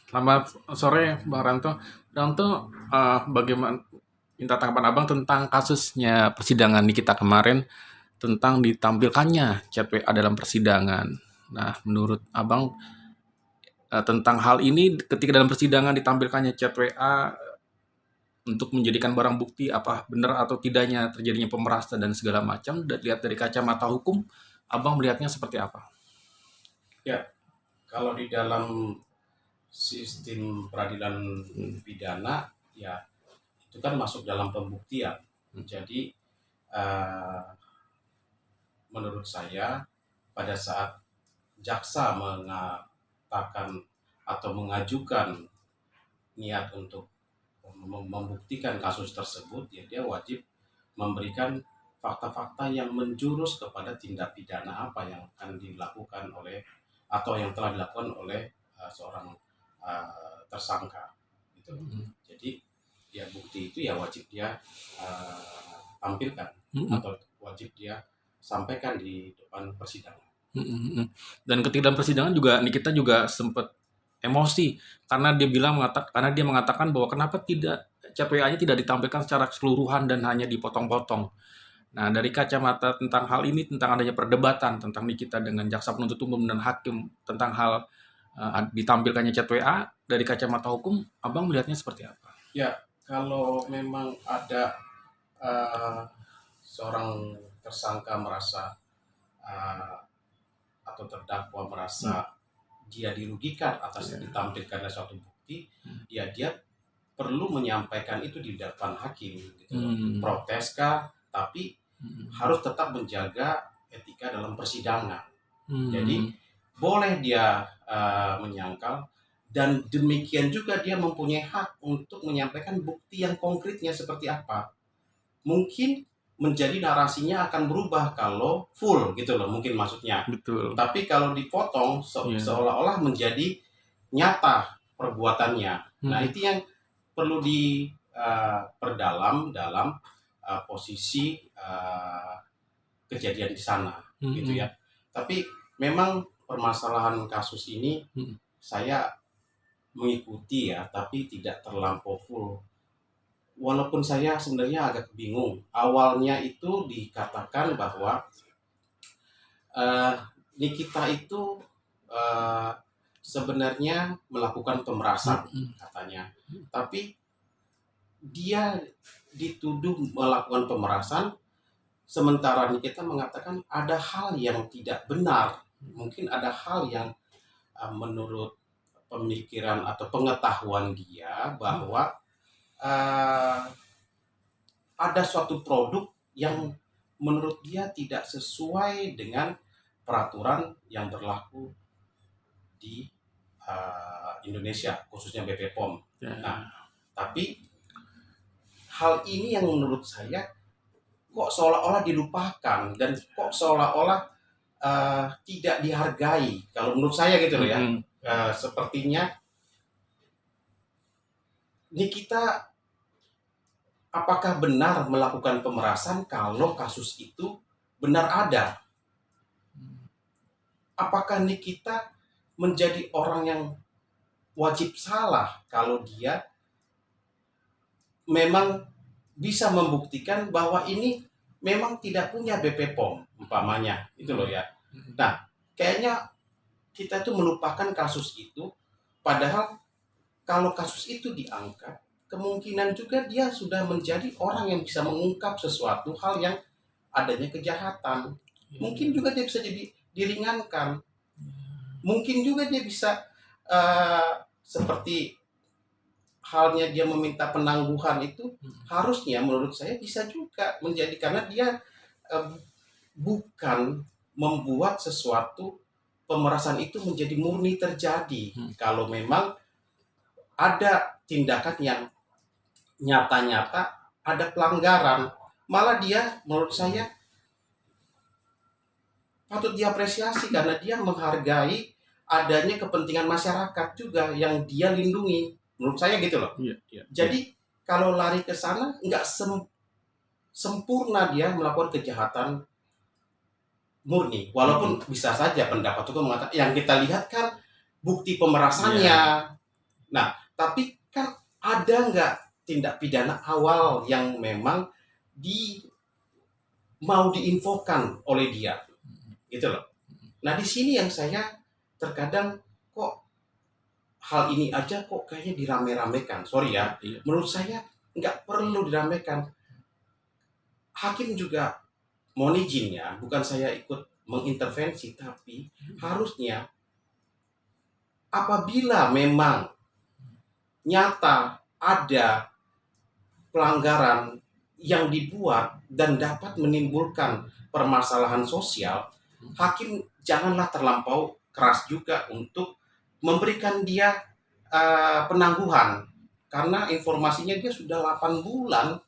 Selamat sore, Bang Ranto. Ranto, bagaimana minta tanggapan Abang tentang kasusnya persidangan di kita kemarin tentang ditampilkannya chat WA dalam persidangan. Nah, menurut Abang tentang hal ini ketika dalam persidangan ditampilkannya chat WA untuk menjadikan barang bukti apa benar atau tidaknya terjadinya pemerasan dan segala macam dan lihat dari kacamata hukum, Abang melihatnya seperti apa? Ya, kalau di dalam sistem peradilan pidana, ya itu kan masuk dalam pembuktian. Jadi eh, menurut saya pada saat jaksa mengatakan atau mengajukan niat untuk membuktikan kasus tersebut, ya dia wajib memberikan fakta-fakta yang menjurus kepada tindak pidana apa yang akan dilakukan oleh atau yang telah dilakukan oleh seorang tersangka gitu. Mhm. Jadi ya bukti itu ya wajib dia tampilkan Mhm. atau wajib dia sampaikan di depan persidangan. Mhm, mhm. Dan ketika dalam persidangan juga Nikita juga sempat emosi karena dia mengatakan bahwa kenapa tidak CPA-nya tidak ditampilkan secara keseluruhan dan hanya dipotong-potong. Nah, dari kacamata tentang hal ini, tentang adanya perdebatan tentang Nikita dengan jaksa penuntut umum dan hakim tentang hal ditampilkannya chat WA, dari kacamata hukum, Abang melihatnya seperti apa? Ya, kalau memang ada uh, seorang tersangka merasa uh, atau terdakwa Hmm, merasa dia dirugikan atas ya. ditampilkannya suatu bukti, Hmm, ya dia perlu menyampaikan itu di depan hakim gitu loh. hmm, Protes kah, tapi hmm, harus tetap menjaga etika dalam persidangan. Jadi hmm, boleh dia menyangkal dan demikian juga dia mempunyai hak untuk menyampaikan bukti yang konkretnya seperti apa. Mungkin menjadi narasinya akan berubah kalau full gitu loh mungkin maksudnya. betul. Tapi kalau dipotong Ya. seolah-olah menjadi nyata perbuatannya. Nah, Hmm, itu yang perlu diperdalam dalam posisi kejadian di sana hmm, gitu ya. hmm, Tapi memang permasalahan kasus ini hmm, saya mengikuti ya, tapi tidak terlampau full. Walaupun saya sebenarnya agak bingung. Awalnya itu dikatakan bahwa eh, Nikita itu eh, sebenarnya melakukan hmm, pemerasan hmm, katanya, tapi dia dituduh melakukan pemerasan sementara Nikita mengatakan ada hal yang tidak benar. Mungkin ada hal yang menurut pemikiran atau pengetahuan dia hmm, bahwa uh, ada suatu produk yang menurut dia tidak sesuai dengan peraturan yang berlaku di Indonesia, khususnya BPOM. Nah, ya. tapi hal ini yang menurut saya kok seolah-olah dilupakan dan kok seolah-olah tidak dihargai. Kalau menurut saya gitu loh ya, Hmm, sepertinya ini kita apakah benar melakukan pemerasan kalau kasus itu benar ada? hmm. Apakah Nikita menjadi orang yang wajib salah kalau dia memang bisa membuktikan bahwa ini memang tidak punya BP POM umpamanya itu loh Mhm, ya. mhm, Nah, kayaknya kita tuh melupakan kasus itu, padahal kalau kasus itu diangkat kemungkinan juga dia sudah menjadi orang yang bisa mengungkap sesuatu hal yang adanya kejahatan. iya, iya, Mungkin juga dia bisa jadi diringankan, iya. mungkin juga dia bisa uh, seperti halnya dia meminta penangguhan itu Mhm, harusnya menurut saya bisa juga menjadi karena dia uh, bukan membuat sesuatu pemerasan itu menjadi murni terjadi. mhm, Kalau memang ada tindakan yang nyata-nyata ada pelanggaran, malah dia menurut saya patut diapresiasi karena dia menghargai adanya kepentingan masyarakat juga yang dia lindungi. Menurut saya gitu loh. iya, iya, iya, Jadi kalau lari ke sana nggak sempurna dia melakukan kejahatan murni. Walaupun mhm, bisa saja pendapat itu mengatakan yang kita lihat kan bukti iya, pemerasannya. Nah, tapi kan ada nggak tindak pidana awal yang memang di mau diinfokan oleh dia, gitu loh. Nah, di sini yang saya terkadang kok hal ini aja kok kayaknya dirame-ramekan. Sorry ya, Iya. menurut saya nggak perlu diramekan. Hakim juga mohon izin ya, bukan saya ikut mengintervensi, tapi harusnya apabila memang nyata ada pelanggaran yang dibuat dan dapat menimbulkan permasalahan sosial, hakim janganlah terlampau keras juga untuk memberikan dia penangguhan, karena informasinya dia sudah 8 bulan.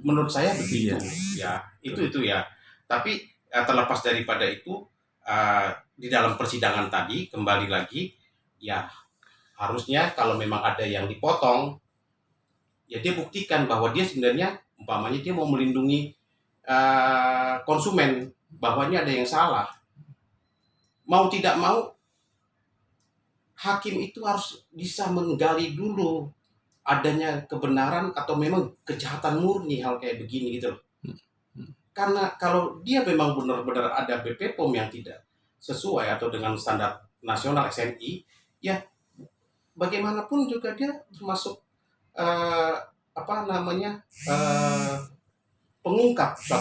Menurut saya begitu ya, itu ya. Tapi terlepas daripada itu, di dalam persidangan tadi kembali lagi ya, harusnya kalau memang ada yang dipotong ya dia buktikan bahwa dia sebenarnya umpamanya dia mau melindungi konsumen, bahwa ini ada yang salah. Mau tidak mau hakim itu harus bisa menggali dulu adanya kebenaran atau memang kejahatan murni hal kayak begini gitu loh. Karena kalau dia memang benar-benar ada BP POM yang tidak sesuai atau dengan standar nasional SNI, ya bagaimanapun juga dia termasuk apa namanya pengungkap suatu